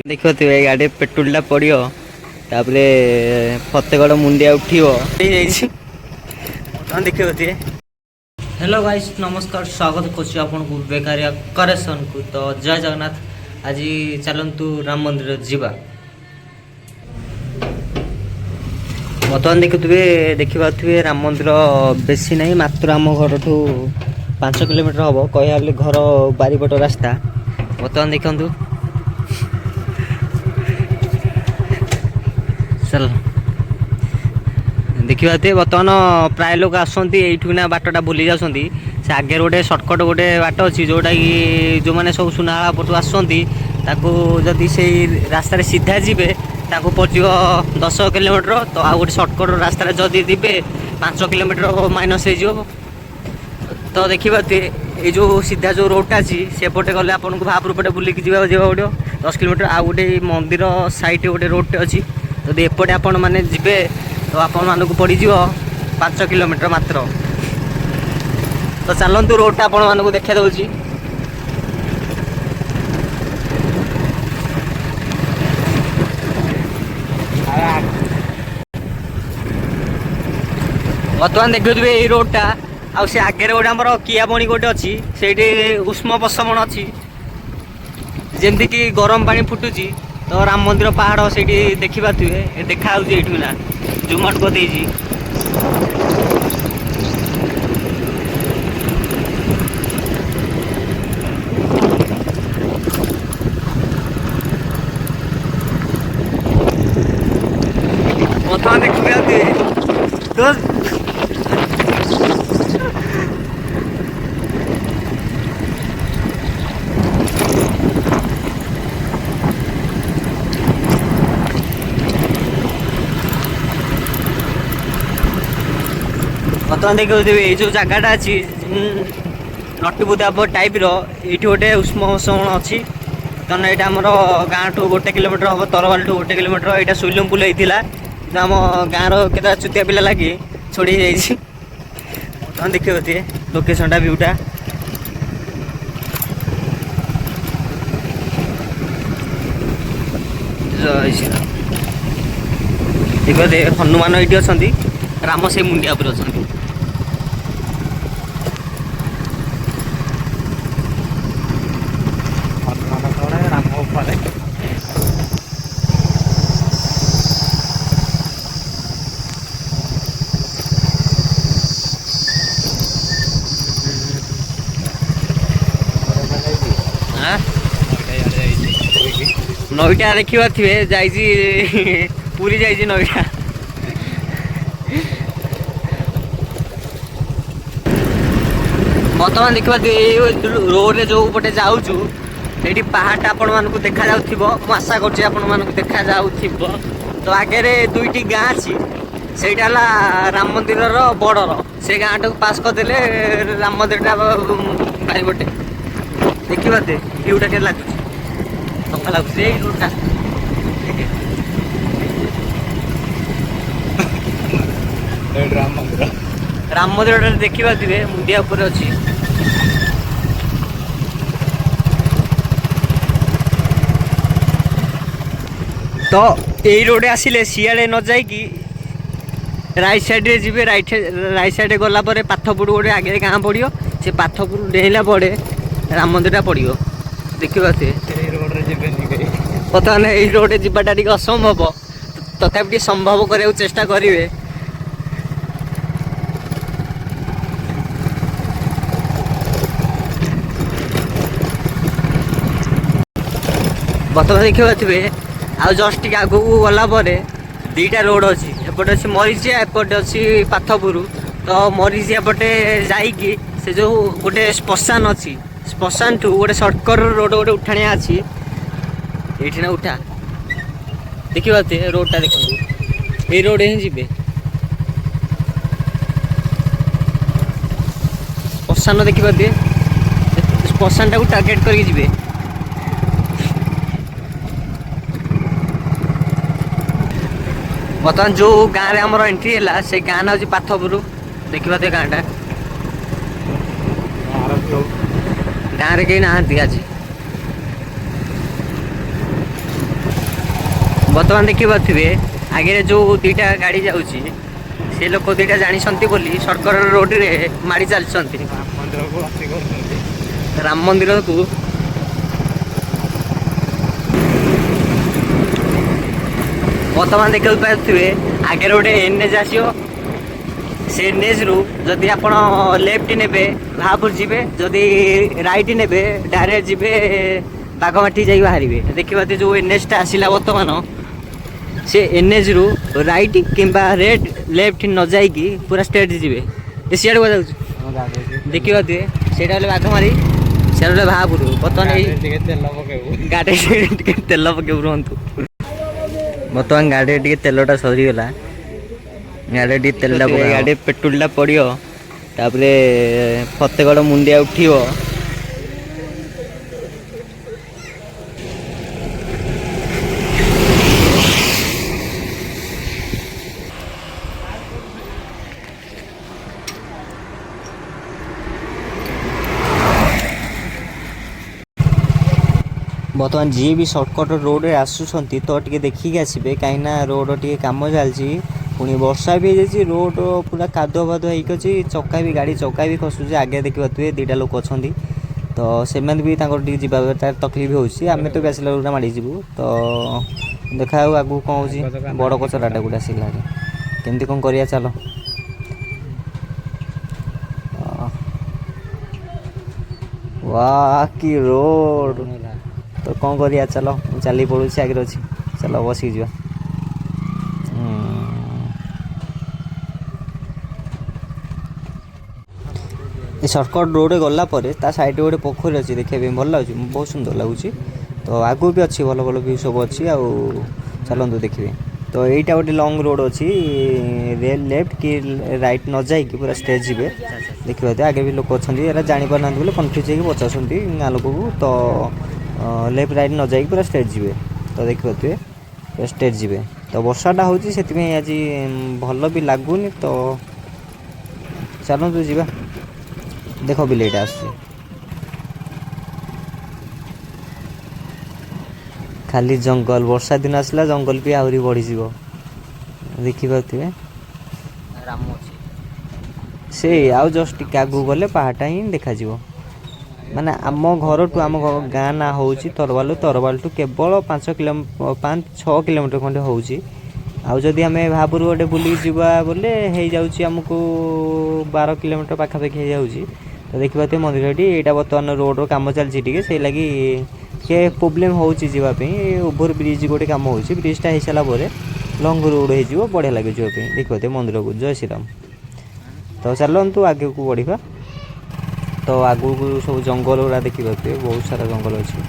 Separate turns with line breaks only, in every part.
देखिए गाड़ी पेट्रोल पड़ो तापर फतेगड़ मुंडिया उठो देखिए। हेलो गाइस नमस्कार स्वागत करछु आपन को बेकारिया करेक्शन को। तो जय जगन्नाथ। आज चलतु राम मंदिर जीवा। बर्तमान देखिए राम मंदिर बेसी नहीं मात्र आम घर ठू 5 किलोमीटर हम कह घर बारिपट रास्ता। बर्तमान देखु चल देखिए बर्तमान प्राय लोक आसना बाटटा बुली जाती से आगे गोटे सर्टकट गोटे बाट अच्छी जोटा कि जो मैंने सब सुनाला पटू आसती जदि से रास्तार सीधा जी पड़ो 10 किलोमीटर। तो आ गए सर्टकट रास्त जदि दिवे 5 किलोमीटर माइनस हो। तो देखिए ये जो सीधा जो रोडटा अच्छी सेपटे गले आपको भापुर पटे बुलिकी जा पड़ो 10 किलोमीटर। आ गए मंदिर साइड गोटे रोडटे अच्छी जदि एपटे आपण मैंने जी तो आपण मानक पड़ 5 किलोमीटर मात्र। तो चलतु रोडटा आपण मानक देखा दूसरी। बर्तमान देखुए ये रोडटा आ से आगे गोटे आम किया बणी गोटे अच्छी से उष्म प्रशमन अच्छी जमती कि गरम पानी फुटुची। तो राम मंदिर पहाड़ से देखी पारे देखा ना जुमट को देजी। बर्तमान देखिए तो बर्तमान देखिए ये जो जगटा अच्छी नटीबुदा टाइप ये गोटे उष्म प्रशमन अच्छी। तो यहाँ आम गाँ ठू 1 किलोमीटर हम तरवाल ठू 1 किलोमीटर यहाँ स्विमिंग पूल होता आम गाँव के चुतिया पिला लगे छोड़ी जाइए। बर्तमान देखिए लोकेशनटा व्यूटा देखिए हनुमान ये अच्छा राम से मुंडिया पर अच्छा। नईटा देखा थे पूरी जा नईटा बर्तमान देखा रोड जो पटे जाऊँ ये पहाड़टा आपण मानक देखा आशा कर देखा तो आगे 2टी गाँ अच्छी से राम मंदिर बॉर्डर से गाँ टाक पास करदे राम मंदिर बारिपटे देखा व्यूटा के लगे सफा लगुच रोडटा। राम मंदिर देखा थे मुंडिया उपर अच्छी। तो यही रोड आसिले सियाड़े न जाइकी राइट साइड रे जी राइट साइड गला पाथपुर गोटे आगे गाँ पड़ो से पाथपुर डेला पड़े राम मंदिर पड़ो देखिए। बर्तमान ये रोड जावाटा टे असंभव तथापि संभव करने चेष्टा करेंगे। बर्तमान देखिए थे आ जस्ट टे आग को गला 2टा रोड अच्छी एपटे अच्छी मरीचिया एपटे अच्छी पाथपुर। तो मरीचिया पटे जाइकी से जो गोटे श्मशान अच्छी श्मशान ठू गोटे सर्टकट रोड गोटे उठाणिया अच्छी ये ना उठा देखिए रोडटा देखो ये रोड ही जी श्मशान देखिए श्मशान टाक टार्गेट करके जी। बर्तमान जो गाँव में आमर एंट्री है से गाँ ना हूँ पाथपुर देखिए गाँटा गाँव में कहीं ना आज बर्तमान देखिपे आगे जो दुईटा गाड़ी जाऊँगी से लोक दुईटा जानी बोली सर्कल रोड रे माड़ी चलती राम मंदिर को बर्तमान देखा पारे आगे गोटे एनएच आसो से एनएच रु जदि आप लेफ्ट ने भापुर जी जदि राइट ने डायरेक्ट जी बागमाटी जा बाहर देखिए जो एनएचटा आसला बर्तमान से एनएच रु राइट कि रेड लेफ्ट न जाइकी पूरा स्ट्रेट जी सियाड़ को जाऊँ देखिए से बाघमारी से भापुर बर्तमान गाड़ी तेल पके रुहतु बर्तमान गाड़ी टे तेलटा सरीगला गाड़ी तेल गाड़ी पेट्रोलटा पड़ो तापर फतेगड़ मुंडिया उठियो बर्तमान जी भी सर्टकट रोड रे आसुंट तो टे देखिए आसबे कहीं रोड टे कम चलती पुणी वर्षा भी हो रोड पूरा कादुआ फादुआ होती चक्का भी गाड़ी चक्का भी खसुचे आगे देखिए दुईटा लोक अच्छा तो से भी जावार तकलीफ होमें तो आसला रोड माड़ी जीवु तो देखा आगू कौन हो बड़ कचराटा गोटे आसला केमती कौन कर चलो वाह की रोड तो कौन करिया चलो चली पड़ू आगे अच्छी चलो बसिक जा सर्टकट रोड गला साइड गोटे पोखरी अच्छी देखिए भल लगे बहुत सुंदर लगुच तो आगू भी अच्छी भल भल व्यू सब अच्छी चलतु देखिए तो यहीटा गोटे लंग रोड अच्छी लेफ्ट कि राइट न जाइए पूरा स्ट्रेट जी देखिए आगे भी लोक अच्छा जापार ना बोले कन्फ्यूज हो पचार गाँ लोक को तो लेफ्ट राइट न जाइए पूरा स्ट्रेट जी तो देखिए पूरा स्ट्रेट जी तो वर्षाटा हो आज भल भी लगुनि तो चलतु जा देख बिलेटा आस खाली जंगल वर्षा दिन आसला जंगल भी आहरी बढ़ी देखिए से आउ जस्ट टिके आगू गले पहाटा ही देखा माने आम घर टू आम गाँ ना हूँ तरवाल टू केवल 5-6 किलोमीटर खंडे हूँ आदि आम भापुर गोटे बुल जावा बोले हो जामको 12 किलोमीटर पाखापाखि हो जाऊँगी तो देखिए मंदिर यहाँ बर्तमान रोड कम चलती से लगी के प्रोब्लेम होवाई ओभर ब्रिज गोटे कम हो ब्रिजटा हो सारापर लंग रोड हो बढ़िया लगे जावाई देखिए मंदिर को जय श्रीराम तो चलतु आगे को बढ़ा तो आगू को सब जंगल गुड़ा देखिए बहुत सारा जंगल अच्छी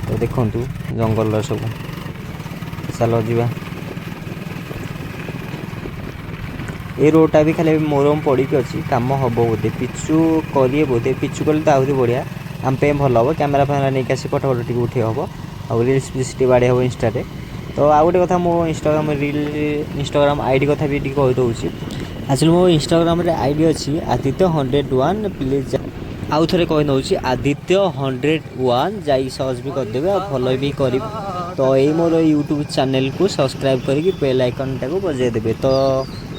तो देखु जंगल सब चलो जा ये रोडटा भी खाली मोरम पड़ी अच्छी कम हम बोधे पिचु करिए बोधे पिचु कले तो आहरी बढ़िया आम पे भल हम कैमेरा फैमेरा नहीं आसी फटो फटो टी उठे हम आ रिल्स भी टी बाड़े हम इंस्टा तो आ गए कथा मो इंस्टाग्राम आईडी कथा भी कहीदे एक्चुअली मो इंस्टाग्राम रे आईडी अच्छी आदित्य 101 प्लीज आउ थे कही आदित्य 101 जाई सर्च भी करदे आ फॉलो भी कर तो यही मोर यूट्यूब चैनल को सब्सक्राइब करके बेल आइकन टाको बजाई देबे तो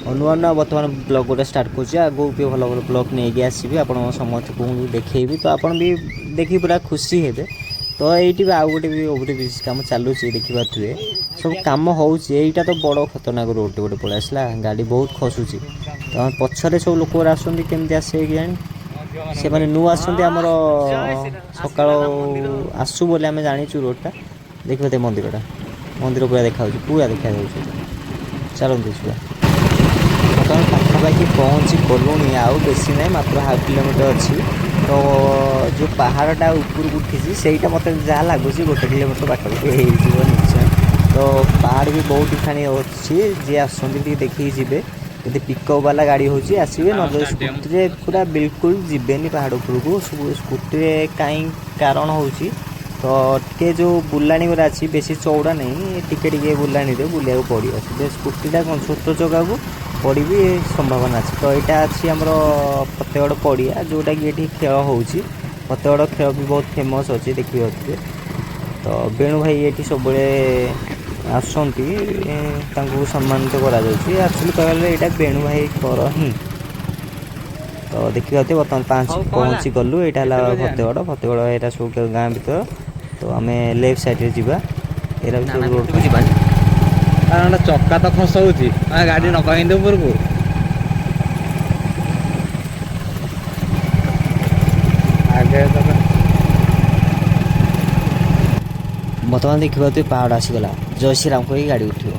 नुआ नुआ बर्तमान ब्लॉग गोटे स्टार्ट कर आगू भी भल भल ब्लॉग नहीं आसबि आप समस्त को देखेबी तो आपन भी देखी पूरा खुशी हेबे तो ये आउ गोटे भी ओवर ब्रिज कम चलुँ देखिए सब कम होटा तो बड़ खतरनाक रोड गोटे पड़े आसला गाड़ी बहुत खसुची तो पछरे सब लोक आसुँच केमती आसे कि से मैंने नु आमर सका आसू बोले आम जाचु रोडटा देखिए मंदिरटा मंदिर पूरा देखा पूरा देखा चलते छुआ बर्तमान पाखापाखि पहुँची गलुणी आउ बेसी ना मात्र हाफ किलोमीटर अच्छी तो जो पहाड़टा ऊपर उठी से मत जहाँ लगुच 1 किलोमीटर पाखापाखि निश्चय तो पहाड़ भी बहुत खानी अच्छी जी आसती देखिए जी यदि पिकअप वाला गाड़ी होची आसबे न स्कूटी पूरा बिल्कुल जीवेनि पहाड़ उपरको स्कूटी कहीं कारण होची तो टे जो बुलाणी गुरा अच्छी बेसी चौड़ा नहीं टिके बुलाणी बुलिया पड़ो स्कूटीटा कौन छोट जगह को पड़ी भी संभावना अच्छी तो यहाँ अच्छी आमर फतेगड़ पड़िया जोटा कि ये खेल हो फतेगड़ खेल भी बहुत फेमस अच्छी देखिए तो बेणु भाई ये सब ଆସନ୍ତି ତାଙ୍କୁ ସମ୍ମାନିତ କରାଯାଉଛି। ଆକ୍ଚୁଆଲି କହିବାକୁ ଗଲେ ଏଇଟା ବେଣୁ ଭାଇଙ୍କର ହିଁ। ତ ଦେଖିବା ବର୍ତ୍ତମାନ 5 ପହଞ୍ଚି ଗଲୁ। ଏଇଟା ହେଲା ଫତେଗଡ଼ ଏଇଟା ସବୁ ଗାଁ ଭିତର। ତ ଆମେ ଲେଫ୍ଟ ସାଇଡ଼୍ରେ ଯିବା। ଏଇଟା ବି ସବୁ ରୋଡ଼କୁ ଯିବାନି
କାରଣ ଚକା ତ ଖସଉଛି ଗାଡ଼ି ନବା କିନ୍ତୁ ଉପରକୁ ଆଗେ
ବର୍ତ୍ତମାନ ଦେଖିବା ପାହାଡ଼ ଆସିଗଲା। ଜୟ ଶ୍ରୀରାମ କହିକି ଗାଡ଼ି ଉଠିବ।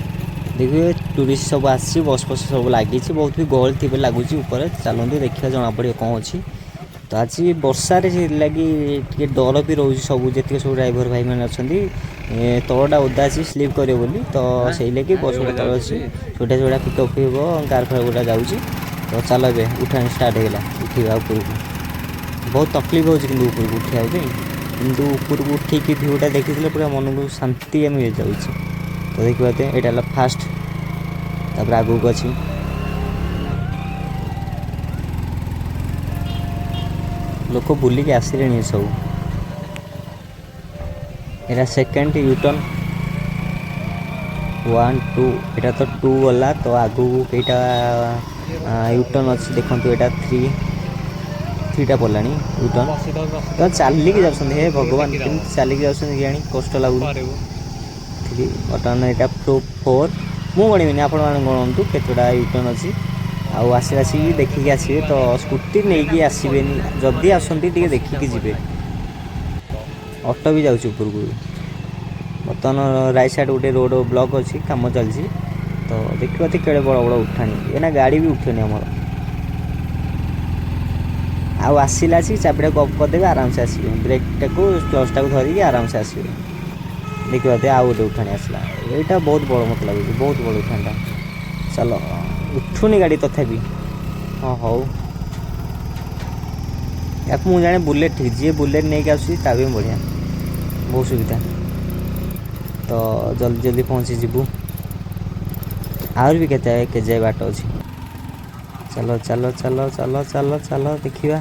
ଦେଖିବେ ଟୁରିଷ୍ଟ ସବୁ ଆସିଛି, ବସ୍ ଫସ୍ ସବୁ ଲାଗିଛି। ବହୁତ ବି ଗହଳି ଥିବେ ଲାଗୁଛି ଉପରେ। ଚାଲନ୍ତୁ ଦେଖିବା ଜଣାପଡ଼ିବ କ'ଣ ଅଛି। ତ ଆଜି ବର୍ଷାରେ ସେଥିଲାଗି ଟିକେ ଡର ବି ରହୁଛି ସବୁ ଯେତିକି ସବୁ ଡ୍ରାଇଭର ଭାଇମାନେ ଅଛନ୍ତି। ତଳଟା ଓଦା ଅଛି ସ୍ଲିପ୍ କରିବ ବୋଲି। ତ ସେଇ ଲାଗି ବସ୍ ଗୁଡ଼ା ତଳେ ଅଛି। ଛୋଟିଆ ଛୋଟିଆ ପିକଅପ୍ ହେବ କାର୍ ଫାର୍ ଗୁଡ଼ା ଯାଉଛି। ତ ଚାଲ ଏବେ ଉଠାଣି ଷ୍ଟାର୍ଟ ହେଇଗଲା। ଉଠିବା ଉପରକୁ ବହୁତ ତକଲିଫ ହେଉଛି କିନ୍ତୁ ଉପରକୁ ଉଠିବା ପାଇଁ। କିନ୍ତୁ ଉପରକୁ ଉଠିକି ଭିୟୁଟା ଦେଖିଥିଲେ ପୁରା ମନକୁ ଶାନ୍ତି ମିଳିଯାଉଛି। ତ ଦେଖିବା ଏଇଟା ହେଲା ଫାଷ୍ଟ। ତାପରେ ଆଗକୁ ଅଛି ଲୋକ ବୁଲିକି ଆସିଲେଣି ସବୁ। ଏଇଟା ସେକେଣ୍ଡ ୟୁଟର୍ନ 1 2 ଏଇଟା ତ 2 ଗଲା। ତ ଆଗକୁ ଏଇଟା ୟୁଟର୍ନ ଅଛି ଦେଖନ୍ତୁ। ଏଇଟା 3ଟା ପଡ଼ିଲାଣି ୟୁଟର୍ନ। ତ ଚାଲିକି ଯାଉଛନ୍ତି। ହେ ଭଗବାନ କେମିତି ଚାଲିକି ଯାଉଛନ୍ତି କେଜାଣି କଷ୍ଟ ଲାଗୁନି। 3 ବର୍ତ୍ତମାନ ଏଇଟା 4 ମୁଁ ଗଣିବିନି ଆପଣମାନେ ଗଣନ୍ତୁ କେତେଟା ୟୁଟର୍ନ ଅଛି। ଆଉ ଆସିକି ଦେଖିକି ଆସିବେ। ତ ସ୍କୁଟି ନେଇକି ଆସିବେନି, ଯଦି ଆସନ୍ତି ଟିକେ ଦେଖିକି ଯିବେ। ଅଟୋ ବି ଯାଉଛି ଉପରକୁ। ବର୍ତ୍ତମାନ ରାଇଟ୍ ସାଇଡ଼୍ ଗୋଟେ ରୋଡ଼ ବ୍ଲକ୍ ଅଛି, କାମ ଚାଲିଛି। ତ ଦେଖିବା କେଡ଼େ ବଡ଼ ବଡ଼ ଉଠାଣି। ଏଇନା ଗାଡ଼ି ବି ଉଠେନି ଆମର। ଆଉ ଆସିଲା ଆସିକି ଚାବିଟାକୁ ଅଫ୍ କରିଦେବେ, ଆରାମସେ ଆସିବେ। ବ୍ରେକ୍ଟାକୁ କ୍ଲଚ୍ଟାକୁ ଧରିକି ଆରାମସେ ଆସିବେ। ଦେଖିବା ଆଉ ଗୋଟେ ଉଠାଣି ଆସିଲା। ଏଇଟା ବହୁତ ବଡ଼ ମତେ ଲାଗୁଛି, ବହୁତ ବଡ଼ ଉଠାଣିଟା। ଚାଲ ଉଠୁନି ଗାଡ଼ି ତଥାପି। ହଁ ହଉ, ୟାକୁ ମୁଁ ଜାଣେ ବୁଲେଟ୍ ଠିକ୍। ଯିଏ ବୁଲେଟ୍ ନେଇକି ଆସୁଛି ତା ପାଇଁ ବଢ଼ିଆ, ବହୁତ ସୁବିଧା। ତ ଜଲ୍ଦି ଜଲ୍ଦି ପହଞ୍ଚିଯିବୁ। ଆହୁରି ବି କେତେ ବାଟ ଅଛି। ଚାଲ ଚାଲ ଚାଲ ଚାଲ ଚାଲ ଚାଲ ଦେଖିବା।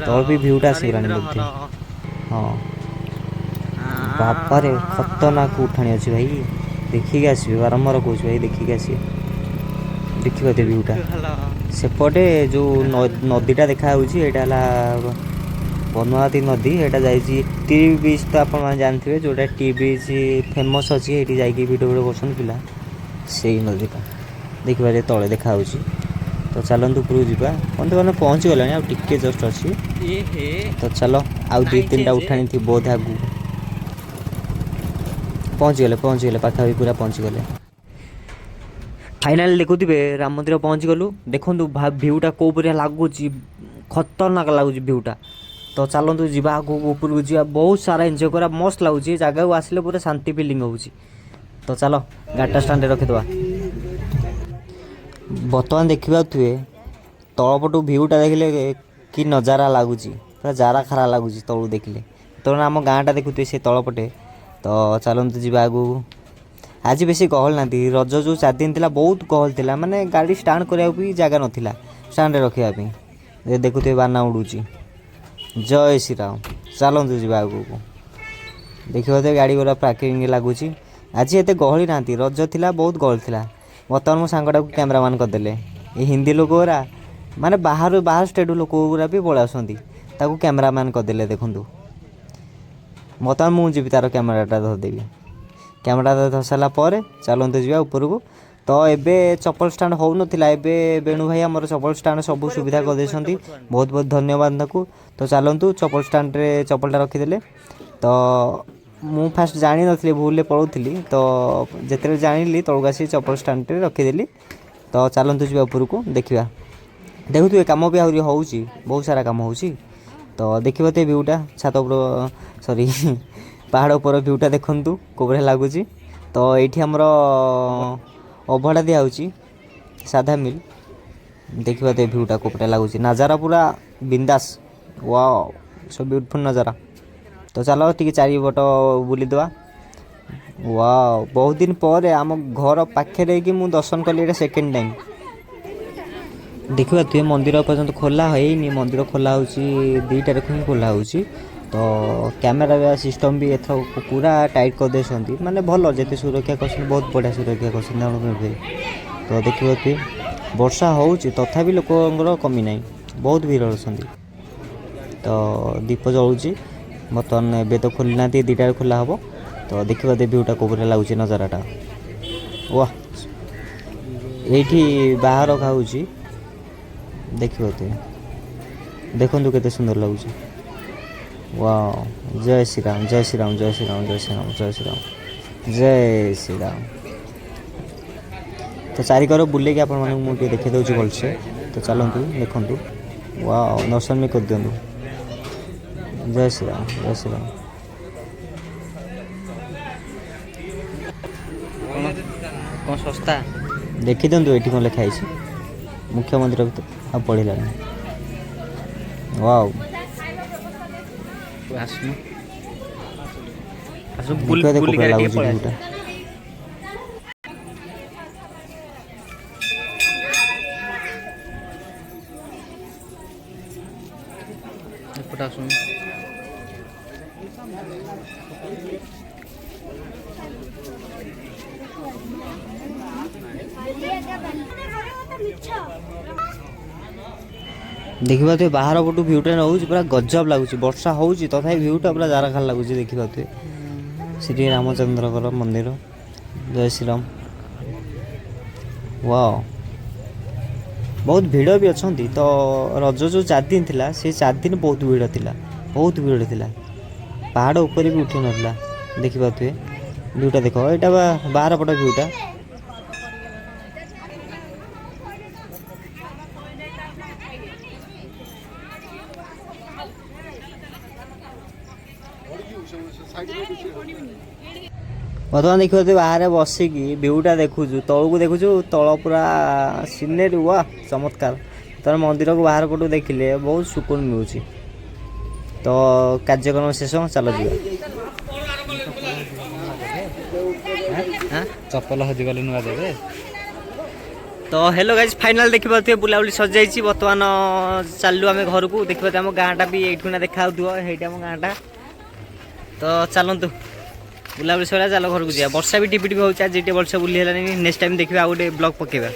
ତଳ ବି ଭିୟୁଟା ଆସିଗଲାଣି ବୋଧେ। ହଁ ବାବାରେ ଖତରନାକ ଉଠାଣି ଅଛି ଭାଇ। ଦେଖିକି ଆସିବେ, ବାରମ୍ବାର କହୁଛି ଭାଇ ଦେଖିକି ଆସିବେ। ଦେଖିବା ଭିୟୁଟା। ସେପଟେ ଯେଉଁ ନଦୀଟା ଦେଖାଯାଉଛି ଏଇଟା ହେଲା ପଦ୍ମାବତୀ ନଦୀ। ଏଇଟା ଯାଇଛି ଟି ବିଚ୍। ତ ଆପଣମାନେ ଜାଣିଥିବେ ଯେଉଁଟା ଟି ବିଚ୍ ଫେମସ୍ ଅଛି। ଏଇଠି ଯାଇକି ଭିଡ଼ିଓ କରୁଛନ୍ତି ପିଲା। ସେଇ ନଦୀଟା ଦେଖିବା ତଳେ ଦେଖାଯାଉଛି। ତ ଚାଲନ୍ତୁ ଉପରକୁ ଯିବା। ମାନେ ପହଞ୍ଚିଗଲାଣି, ଆଉ ଟିକେ ଜଷ୍ଟ ଅଛି। ତ ଚାଲ ଆଉ 2-3ଟା ଉଠାଣି ଥିବ ବୋଧେ ଆଗକୁ। ପହଞ୍ଚିଗଲେ ପାଖାପାଖି ପୁରା ପହଞ୍ଚିଗଲେ। ଫାଇନାଲି ଦେଖୁଥିବେ ରାମ ମନ୍ଦିର ପହଞ୍ଚିଗଲୁ। ଦେଖନ୍ତୁ ଭିୟୁଟା କେଉଁ ପରିକା ଲାଗୁଛି, ଖତରନାକ ଲାଗୁଛି ଭିୟୁଟା। ତ ଚାଲନ୍ତୁ ଯିବା ଆଗକୁ, ଉପରକୁ ଯିବା। ବହୁତ ସାରା ଏନ୍ଜୟ କରିବା, ମସ୍ତ ଲାଗୁଛି। ଏ ଜାଗାକୁ ଆସିଲେ ପୁରା ଶାନ୍ତି ଫିଲିଙ୍ଗ ହେଉଛି। ତ ଚାଲ ଗାଡ଼ିଟା ଷ୍ଟାଣ୍ଡରେ ରଖିଦେବା। ବର୍ତ୍ତମାନ ଦେଖିପାରୁଥିବେ ତଳପଟୁ ଭିୟୁଟା ଦେଖିଲେ କି ନଜାରା ଲାଗୁଛି, ପୁରା ଜାରା ଖାରା ଲାଗୁଛି ତଳକୁ ଦେଖିଲେ। ଯେତେବେଳେ ଆମ ଗାଁଟା ଦେଖୁଥିବେ ସେ ତଳପଟେ। ତ ଚାଲନ୍ତୁ ଯିବା ଆଗକୁ। ଆଜି ବେଶୀ ଗହଳି ନାହାନ୍ତି। ରଜ ଯେଉଁ 4 ଦିନ ଥିଲା ବହୁତ ଗହଳି ଥିଲା। ମାନେ ଗାଡ଼ି ଷ୍ଟାଣ୍ଡ କରିବାକୁ ବି ଜାଗା ନଥିଲା ଷ୍ଟାଣ୍ଡରେ ରଖିବା ପାଇଁ। ଦେଖୁଥିବେ ବାନା ଉଡ଼ୁଛି। ଜୟ ଶ୍ରୀରାମ। ଚାଲନ୍ତୁ ଯିବା ଆଗକୁ। ଦେଖିପାରୁଥିବେ ଗାଡ଼ି ଗୁଡ଼ା ପାର୍କିଂ ଲାଗୁଛି। ଆଜି ଏତେ ଗହଳି ନାହାନ୍ତି। ରଜ ଥିଲା, ବହୁତ ଗହଳି ଥିଲା। ବର୍ତ୍ତମାନ ମୋ ସାଙ୍ଗଟାକୁ କ୍ୟାମେରାମ୍ୟାନ୍ କରିଦେଲେ ଏ ହିନ୍ଦୀ ଲୋକ ଗୁରା। ମାନେ ବାହାର ଷ୍ଟେଟ୍ ଲୋକ ଗୁରା ବି ପଳେଇ ଆସନ୍ତି, ତାକୁ କ୍ୟାମେରାମ୍ୟାନ୍ କରିଦେଲେ। ଦେଖନ୍ତୁ ବର୍ତ୍ତମାନ ମୁଁ ଯିବି ତାର କ୍ୟାମେରାଟା ଧରିଦେବି। କ୍ୟାମେରାଟା ଧରି ସାରିଲା ପରେ ଚାଲନ୍ତୁ ଯିବା ଉପରକୁ। ତ ଏବେ ଚପଲ ଷ୍ଟାଣ୍ଡ ହେଉନଥିଲା, ଏବେ ବେଣୁ ଭାଇ ଆମର ଚପଲ ଷ୍ଟାଣ୍ଡ ସବୁ ସୁବିଧା କରିଦେଇଛନ୍ତି। ବହୁତ ବହୁତ ଧନ୍ୟବାଦ ତାକୁ। ତ ଚାଲନ୍ତୁ ଚପଲ ଷ୍ଟାଣ୍ଡରେ ଚପଲଟା ରଖିଦେଲେ। ତ ମୁଁ ଫାଷ୍ଟ ଜାଣିନଥିଲି, ଭୁଲରେ ପଳାଉଥିଲି। ତ ଯେତେବେଳେ ଜାଣିଲି ତଳକୁ ଆସି ଚପଲ ଷ୍ଟାଣ୍ଡରେ ରଖିଦେଲି। ତ ଚାଲନ୍ତୁ ଯିବା ଉପରକୁ ଦେଖିବା। ଦେଖୁଥିବେ କାମ ବି ଆହୁରି ହେଉଛି, ବହୁତ ସାରା କାମ ହେଉଛି। ତ ଦେଖିପାରୁଥିବେ ଭିୟୁଟା ଛାତ ଉପର ପାହାଡ଼ ଉପର ଭିୟୁଟା ଦେଖନ୍ତୁ କେଉଁ ଭଳିଆ ଲାଗୁଛି। ତ ଏଇଠି ଆମର ଅଭଡ଼ା ଦିଆହେଉଛି, ସାଧା ମିଲ୍। ଦେଖିପାରୁଥିବେ ଭିୟୁଟା କେଉଁ ଭଳିଆ ଲାଗୁଛି। ନଜାରା ପୁରା ବିନ୍ଦାସ। ୱାଓ ସୋ ବିୟୁଟିଫୁଲ୍ ନଜାରା। ତ ଚାଲ ଟିକେ ଚାରିପଟ ବୁଲିଦେବା। ୱାଓ ବହୁତ ଦିନ ପରେ ଆମ ଘର ପାଖରେ ହେଇକି ମୁଁ ଦର୍ଶନ କଲି, ଏଇଟା ସେକେଣ୍ଡ ଟାଇମ୍। ଦେଖିପାରୁଥିବେ ମନ୍ଦିର ପର୍ଯ୍ୟନ୍ତ ଖୋଲା ହେଇନି। ମନ୍ଦିର ଖୋଲା ହେଉଛି 2ଟାରେ ହିଁ ଖୋଲା ହେଉଛି। तो कैमेरा सिस्टम भी एथर पूरा टाइट कर देछंती माने भल जेते सुरक्षा करछन बहुत बढ़िया सुरक्षा करछन हम तो देखिबो कि वर्षा होउची तथापि लोकंगर कमी नाही बहुत भीड़ अछंती तो दीप जलुची बर्तमान एबे तो खोली ना 2टा खोला हबो तो देखिबो दे व्यूटा कोबरे लागुची नजाराटा वाह एठी बाहर खाउची देखिबो ते देखंतु केते सुंदर लागुची वाह जय श्री राम जय श्री राम जय श्री राम जय श्री राम जय श्री राम जय श्री राम तो चारिकर बुले कि आपण मानक मुझे देखि दउची भलसे तो चलंतु देखंतु वाह दर्शन में कर दियंतु जय श्री राम जय श्री राम कौन सस्ता देखि दियंतु एठी कोन लिखा है मुख्यमंत्री अब पढ़िला वाह आसनु आसु बुल बुल गाड़ी पड़ा पटा सुन देखिबा तो बाहर पटू भ्यूटा नउची पूरा गजब लागुची वर्षा होउची तथा भ्यूटा पूरा जारा खाल लागुची देखिबा तो श्री रामचंद्र मंदिर जय श्री राम वाह बहुत भीड़ भी अच्छी तो रज जो 4 दिन थिला से 4 दिन बहुत भीड़ थिला पहाड़ ऊपर भी उठी नथिला देखिबा तो भ्यूटा देखो एटा बाहर पट भ्यूटा बर्तमान देखिए बाहर बसिकी भ्यूटा देखुचु तलू देखुचु तल पूरा सीनेरी वाह चमत्कार तर मंदिर को बाहर पटू देखिले बहुत सुकून मिलूची तो कार्यक्रम शेष चल जी
चप्पल हजिगले नुआ देबे
तो हेलो गाइज फाइनल देखिए बुलाबुली सजाई बर्तमान चलू आम घर को देखिए आम गाँटा भी ये देखा आम गाँटा तो चलतु बुलाबुली सर चल घर को जा वर्षा भी टिपी टिपी हो भलसे बुली है नेक्स्ट टाइम देखिए आ गए ब्लॉग पकेबा।